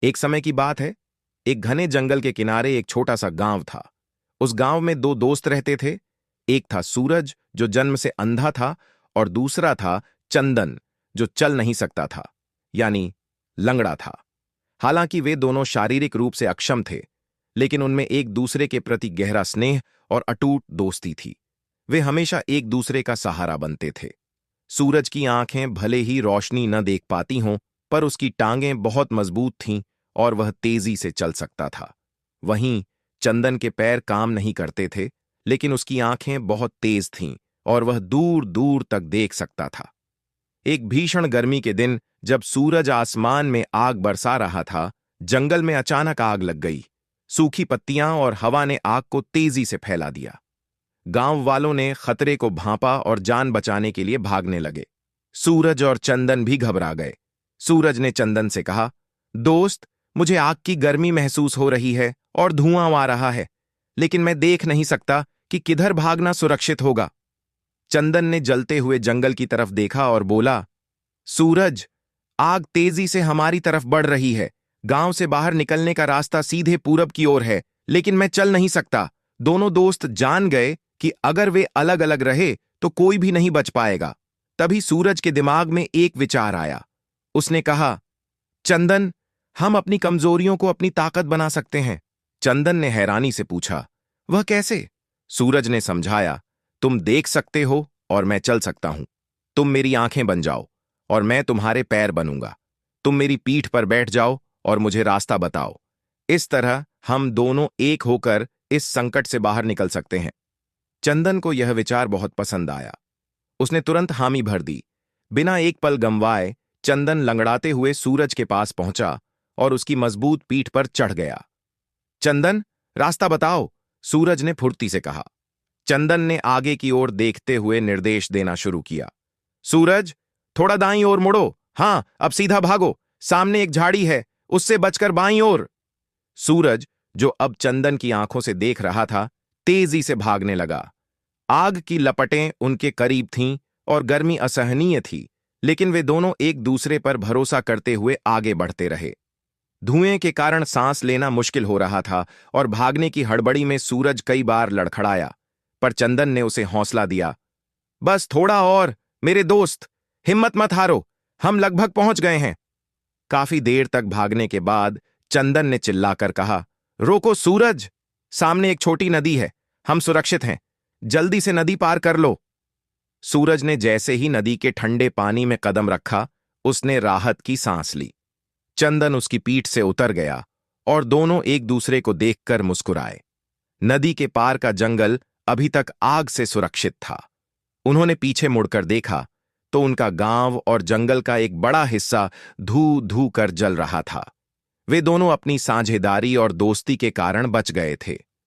एक समय की बात है। एक घने जंगल के किनारे एक छोटा सा गांव था। उस गांव में दो दोस्त रहते थे। एक था सूरज, जो जन्म से अंधा था, और दूसरा था चंदन, जो चल नहीं सकता था, यानी लंगड़ा था। हालांकि वे दोनों शारीरिक रूप से अक्षम थे, लेकिन उनमें एक दूसरे के प्रति गहरा स्नेह और अटूट दोस्ती थी। वे हमेशा एक दूसरे का सहारा बनते थे। सूरज की आंखें भले ही रोशनी न देख पाती हों, पर उसकी टांगें बहुत मजबूत थीं और वह तेजी से चल सकता था। वहीं चंदन के पैर काम नहीं करते थे, लेकिन उसकी आंखें बहुत तेज थीं और वह दूर दूर तक देख सकता था। एक भीषण गर्मी के दिन, जब सूरज आसमान में आग बरसा रहा था, जंगल में अचानक आग लग गई। सूखी पत्तियां और हवा ने आग को तेजी से फैला दिया। गांव वालों ने खतरे को भांपा और जान बचाने के लिए भागने लगे। सूरज और चंदन भी घबरा गए। सूरज ने चंदन से कहा, दोस्त, मुझे आग की गर्मी महसूस हो रही है और धुआं आ रहा है, लेकिन मैं देख नहीं सकता कि किधर भागना सुरक्षित होगा। चंदन ने जलते हुए जंगल की तरफ देखा और बोला, सूरज, आग तेजी से हमारी तरफ बढ़ रही है। गांव से बाहर निकलने का रास्ता सीधे पूरब की ओर है, लेकिन मैं चल नहीं सकता। दोनों दोस्त जान गए कि अगर वे अलग अलग रहे तो कोई भी नहीं बच पाएगा। तभी सूरज के दिमाग में एक विचार आया। उसने कहा, चंदन, हम अपनी कमजोरियों को अपनी ताकत बना सकते हैं। चंदन ने हैरानी से पूछा, वह कैसे? सूरज ने समझाया, तुम देख सकते हो और मैं चल सकता हूं। तुम मेरी आंखें बन जाओ और मैं तुम्हारे पैर बनूंगा। तुम मेरी पीठ पर बैठ जाओ और मुझे रास्ता बताओ। इस तरह हम दोनों एक होकर इस संकट से बाहर निकल सकते हैं। चंदन को यह विचार बहुत पसंद आया। उसने तुरंत हामी भर दी। बिना एक पल गंवाए चंदन लंगड़ाते हुए सूरज के पास पहुंचा और उसकी मजबूत पीठ पर चढ़ गया। चंदन, रास्ता बताओ, सूरज ने फुर्ती से कहा। चंदन ने आगे की ओर देखते हुए निर्देश देना शुरू किया। सूरज, थोड़ा दाईं ओर मुड़ो। हाँ, अब सीधा भागो। सामने एक झाड़ी है, उससे बचकर बाईं ओर। सूरज, जो अब चंदन की आंखों से देख रहा था, तेजी से भागने लगा। आग की लपटें उनके करीब थीं और गर्मी असहनीय थी, लेकिन वे दोनों एक दूसरे पर भरोसा करते हुए आगे बढ़ते रहे। धुएं के कारण सांस लेना मुश्किल हो रहा था और भागने की हड़बड़ी में सूरज कई बार लड़खड़ाया, पर चंदन ने उसे हौसला दिया। बस थोड़ा और, मेरे दोस्त, हिम्मत मत हारो, हम लगभग पहुंच गए हैं। काफी देर तक भागने के बाद चंदन ने चिल्लाकर कहा, रोको सूरज, सामने एक छोटी नदी है, हम सुरक्षित हैं, जल्दी से नदी पार कर लो। सूरज ने जैसे ही नदी के ठंडे पानी में कदम रखा, उसने राहत की सांस ली। चंदन उसकी पीठ से उतर गया और दोनों एक दूसरे को देखकर मुस्कुराए। नदी के पार का जंगल अभी तक आग से सुरक्षित था। उन्होंने पीछे मुड़कर देखा तो उनका गांव और जंगल का एक बड़ा हिस्सा धू धू कर जल रहा था। वे दोनों अपनी साझेदारी और दोस्ती के कारण बच गए थे।